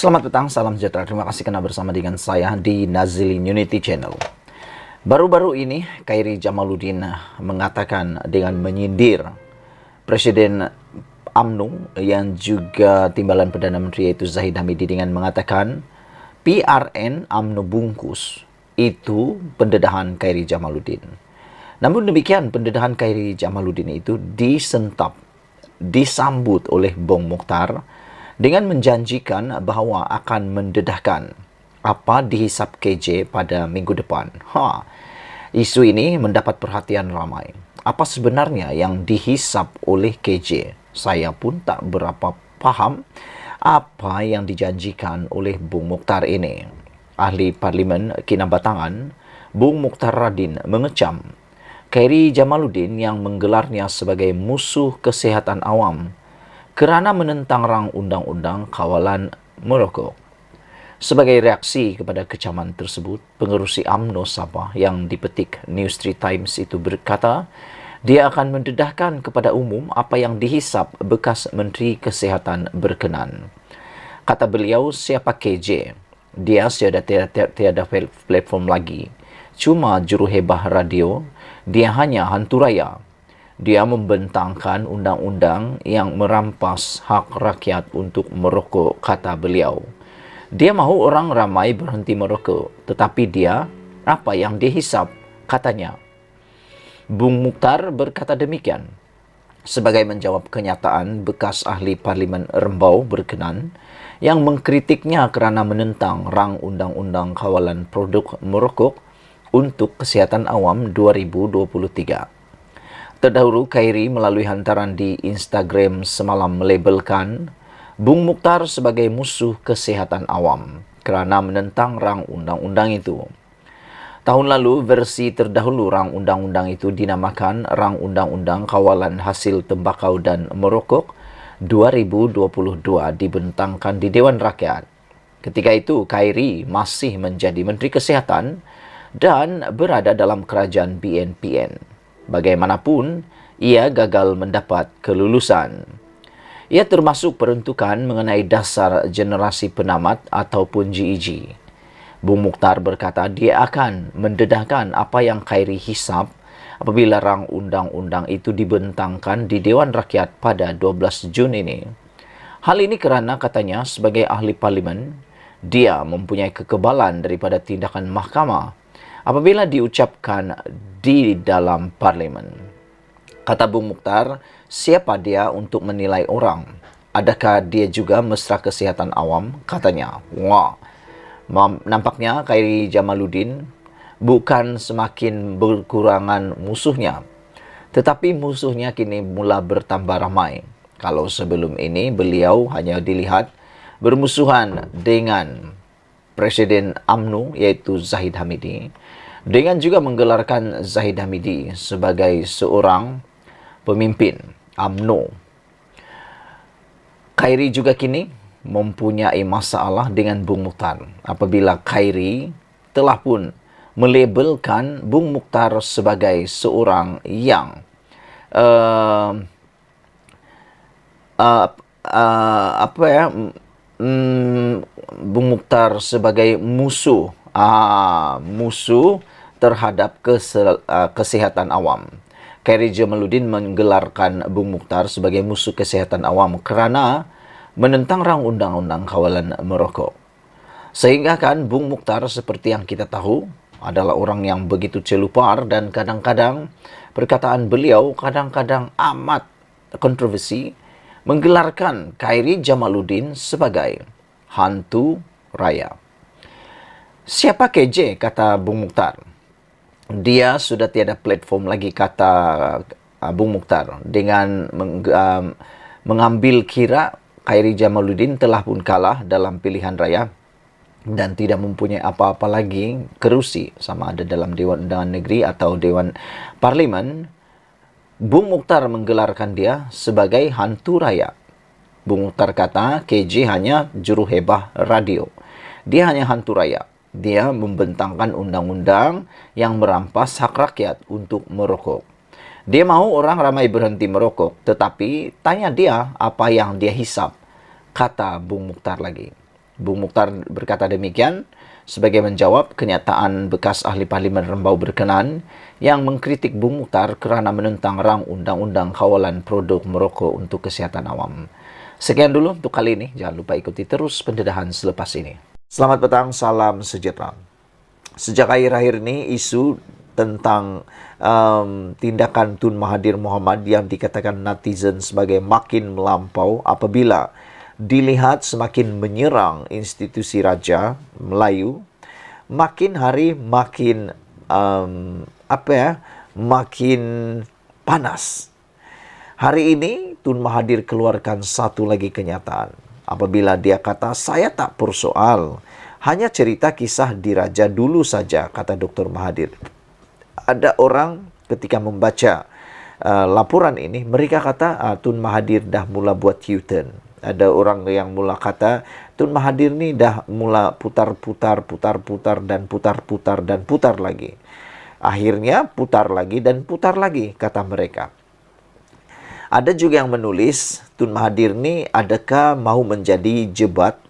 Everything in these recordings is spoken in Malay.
Selamat petang, salam sejahtera. Terima kasih karena bersama dengan saya di Nazilin Unity Channel. Baru-baru ini, Khairi Jamaluddin mengatakan dengan menyindir Presiden UMNO yang juga Timbalan Perdana Menteri yaitu Zahid Hamidi dengan mengatakan PRN UMNO bungkus itu pendedahan Khairi Jamaluddin. Namun demikian, pendedahan Khairi Jamaluddin itu disambut oleh Bong Mokhtar dengan menjanjikan bahawa akan mendedahkan apa dihisap KJ pada minggu depan. Isu ini mendapat perhatian ramai. Apa sebenarnya yang dihisap oleh KJ? Saya pun tak berapa paham apa yang dijanjikan oleh Bung Mokhtar ini. Ahli Parlimen Kinabatangan, Bung Mokhtar Radin mengecam Khairi Jamaluddin yang menggelarnya sebagai musuh kesihatan awam kerana menentang rang undang-undang kawalan merokok. Sebagai reaksi kepada kecaman tersebut, pengerusi UMNO Sabah yang dipetik New Street Times itu berkata, dia akan mendedahkan kepada umum apa yang dihisap bekas Menteri Kesihatan berkenan. Kata beliau, siapa KJ? Dia tiada platform lagi. Cuma juruhebah radio, dia hanya hantu raya. Dia membentangkan undang-undang yang merampas hak rakyat untuk merokok, kata beliau. Dia mahu orang ramai berhenti merokok, tetapi dia, apa yang dihisap, katanya. Bung Mokhtar berkata demikian sebagai menjawab kenyataan bekas ahli Parlimen Rembau berkenan yang mengkritiknya kerana menentang rang undang-undang kawalan produk merokok untuk kesihatan awam 2023. Terdahulu, Khairi melalui hantaran di Instagram semalam melabelkan Bung Mokhtar sebagai musuh kesihatan awam kerana menentang rang undang-undang itu. Tahun lalu, versi terdahulu rang undang-undang itu dinamakan Rang Undang-Undang Kawalan Hasil Tembakau dan Merokok 2022 dibentangkan di Dewan Rakyat. Ketika itu, Khairi masih menjadi Menteri Kesihatan dan berada dalam kerajaan BNPN. Bagaimanapun, ia gagal mendapat kelulusan. Ia termasuk peruntukan mengenai dasar generasi penamat ataupun GEG. Bung Mokhtar berkata dia akan mendedahkan apa yang Khairi hisap apabila rang undang-undang itu dibentangkan di Dewan Rakyat pada 12 Jun ini. Hal ini kerana katanya sebagai ahli parlimen, dia mempunyai kekebalan daripada tindakan mahkamah apabila diucapkan di dalam parlimen. Kata Bung Mokhtar, siapa dia untuk menilai orang? Adakah dia juga mesra kesihatan awam? Katanya. Nampaknya Khairi Jamaluddin bukan semakin berkurangan musuhnya, tetapi musuhnya kini mula bertambah ramai. Kalau sebelum ini beliau hanya dilihat bermusuhan dengan Presiden UMNO iaitu Zahid Hamidi, dengan juga menggelarkan Zahid Hamidi sebagai seorang pemimpin UMNO. Khairi juga kini mempunyai masalah dengan Bung Mokhtar apabila Khairi telah pun melabelkan Bung Mokhtar sebagai seorang yang Bung Mokhtar sebagai musuh terhadap kesihatan awam. Khairi Jamaluddin menggelarkan Bung Mokhtar sebagai musuh kesihatan awam kerana menentang rang undang-undang kawalan merokok. Sehingga kan Bung Mokhtar seperti yang kita tahu adalah orang yang begitu celupar dan kadang-kadang perkataan beliau kadang-kadang amat kontroversi, menggelarkan Khairi Jamaluddin sebagai hantu raya. Siapa KJ, kata Bung Mokhtar. Dia sudah tiada platform lagi, kata Bung Mokhtar. Dengan mengambil kira Khairi Jamaluddin telah pun kalah dalam pilihan raya dan tidak mempunyai apa-apa lagi kerusi sama ada dalam Dewan Undangan Negeri atau Dewan Parlimen. Bung Mokhtar menggelarkan dia sebagai hantu raya. Bung Mokhtar kata KJ hanya juruhebah radio. Dia hanya hantu raya. Dia membentangkan undang-undang yang merampas hak rakyat untuk merokok. Dia mahu orang ramai berhenti merokok, tetapi tanya dia apa yang dia hisap, kata Bung Mokhtar lagi. Bung Mukhtar berkata demikian sebagai menjawab kenyataan bekas ahli Parlimen Rembau berkenan yang mengkritik Bung Mukhtar kerana menentang rang Undang-Undang Kawalan Produk Merokok untuk Kesihatan Awam. Sekian dulu untuk kali ini. Jangan lupa ikuti terus pendedahan selepas ini. Selamat petang, salam sejahtera. Sejak akhir-akhir ini, isu tentang tindakan Tun Mahathir Mohamad yang dikatakan netizen sebagai makin melampau apabila dilihat semakin menyerang institusi Raja Melayu, makin hari makin makin panas. Hari ini Tun Mahathir keluarkan satu lagi kenyataan apabila dia kata, saya tak persoal, hanya cerita kisah diraja dulu saja, kata Dr. Mahathir. Ada orang ketika membaca laporan ini, mereka kata Tun Mahathir dah mula buat U-turn. Ada orang yang mula kata Tun Mahathir ni dah mula putar-putar dan putar lagi. Akhirnya putar lagi dan putar lagi, kata mereka. Ada juga yang menulis Tun Mahathir ni adakah mahu menjadi jebat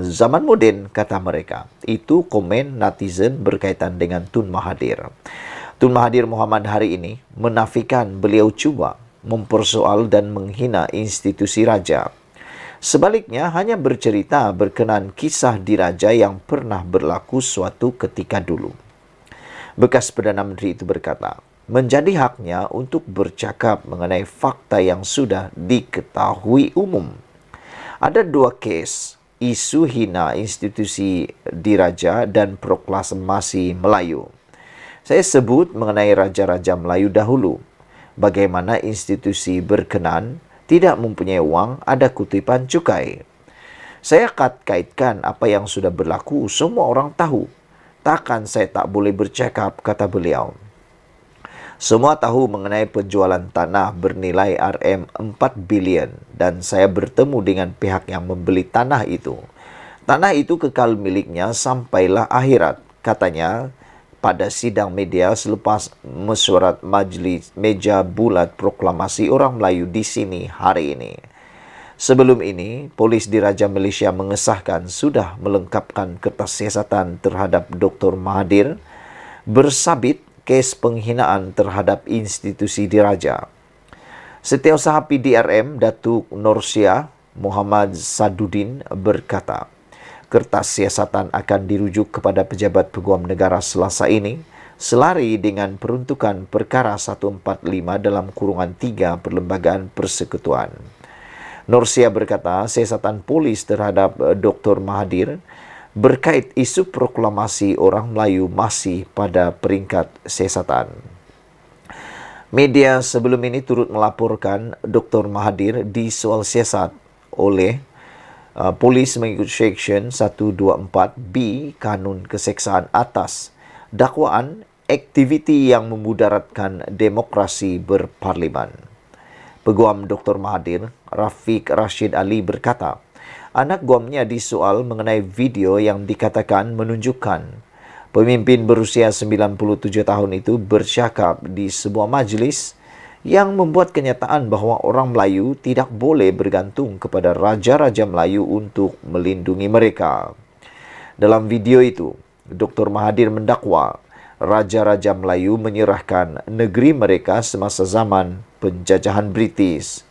zaman moden, kata mereka. Itu komen netizen berkaitan dengan Tun Mahathir. Tun Mahathir Mohamad hari ini menafikan beliau cuba mempersoal dan menghina institusi raja. Sebaliknya, hanya bercerita berkenaan kisah diraja yang pernah berlaku suatu ketika dulu. Bekas Perdana Menteri itu berkata, menjadi haknya untuk bercakap mengenai fakta yang sudah diketahui umum. Ada dua kes, isu hina institusi diraja dan proklamasi Melayu. Saya sebut mengenai Raja-Raja Melayu dahulu. Bagaimana institusi berkenan tidak mempunyai wang, ada kutipan cukai. Saya kaitkan apa yang sudah berlaku, semua orang tahu. Takkan saya tak boleh bercakap, kata beliau. Semua tahu mengenai penjualan tanah bernilai RM4 bilion dan saya bertemu dengan pihak yang membeli tanah itu. Tanah itu kekal miliknya sampailah akhirat, katanya pada sidang media selepas mesyuarat majlis meja bulat proklamasi orang Melayu di sini hari ini. Sebelum ini, polis Diraja Malaysia mengesahkan sudah melengkapkan kertas siasatan terhadap Dr. Mahathir bersabit kes penghinaan terhadap institusi diraja. Setiausaha PDRM Datuk Norsia Muhammad Saduddin berkata, kertas siasatan akan dirujuk kepada pejabat peguam negara Selasa ini selari dengan peruntukan perkara 145 dalam kurungan 3 Perlembagaan Persekutuan. Norsia berkata siasatan polis terhadap Dr. Mahathir berkait isu proklamasi orang Melayu masih pada peringkat siasatan. Media sebelum ini turut melaporkan Dr. Mahathir disoal siasat oleh polis mengikut Seksyen 124B Kanun Keseksaan atas dakwaan aktiviti yang memudaratkan demokrasi berparlimen. Peguam Dr. Mahathir, Rafiq Rashid Ali berkata, anak guamnya disoal mengenai video yang dikatakan menunjukkan pemimpin berusia 97 tahun itu bercakap di sebuah majlis yang membuat kenyataan bahawa orang Melayu tidak boleh bergantung kepada Raja-Raja Melayu untuk melindungi mereka. Dalam video itu, Dr. Mahathir mendakwa Raja-Raja Melayu menyerahkan negeri mereka semasa zaman penjajahan British.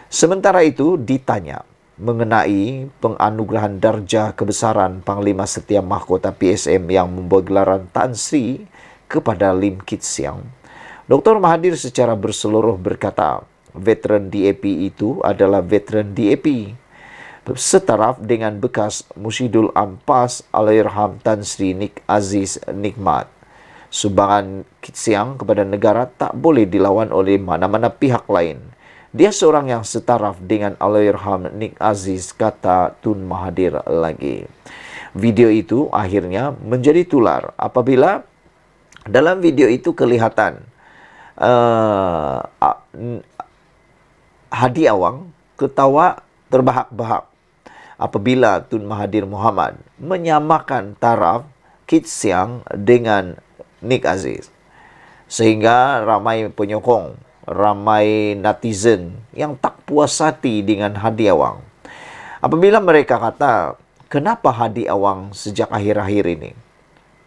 Sementara itu, ditanya mengenai penganugerahan darjah kebesaran Panglima Setia Mahkota PSM yang membawa gelaran Tan Sri kepada Lim Kit Siang, Dr. Mahathir secara berseluruh berkata, veteran DAP itu adalah veteran DAP. Setaraf dengan bekas Musyidul Ampas Allahyarham Tan Sri Nik Aziz Nikmat. Sumbangan Kit Siang kepada negara tak boleh dilawan oleh mana-mana pihak lain. Dia seorang yang setaraf dengan Allahyarham Nik Aziz, kata Tun Mahathir lagi. Video itu akhirnya menjadi tular apabila dalam video itu kelihatan Hadi Awang ketawa terbahak-bahak apabila Tun Mahathir Mohamad menyamakan taraf Kit Siang dengan Nik Aziz. Sehingga ramai penyokong, ramai netizen yang tak puas hati dengan Hadi Awang. Apabila mereka kata Kenapa Hadi Awang sejak akhir-akhir ini,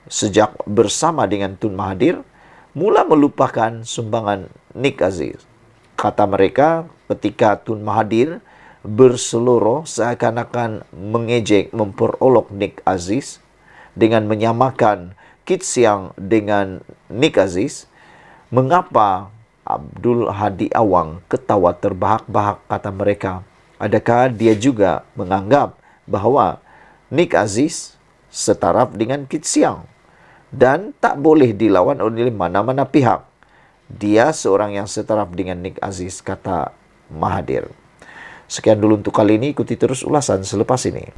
sejak bersama dengan Tun Mahathir, mula melupakan sumbangan Nick Aziz? Kata mereka, ketika Tun Mahathir berseloroh seakan-akan mengejek, memperolok Nick Aziz dengan menyamakan Kit Siang dengan Nick Aziz, mengapa Abdul Hadi Awang ketawa terbahak-bahak, kata mereka? Adakah dia juga menganggap bahawa Nick Aziz setaraf dengan Kit Siang dan tak boleh dilawan oleh mana-mana pihak? Dia seorang yang setaraf dengan Nick Aziz, kata Mahathir. Sekian dulu untuk kali ini, ikuti terus ulasan selepas ini.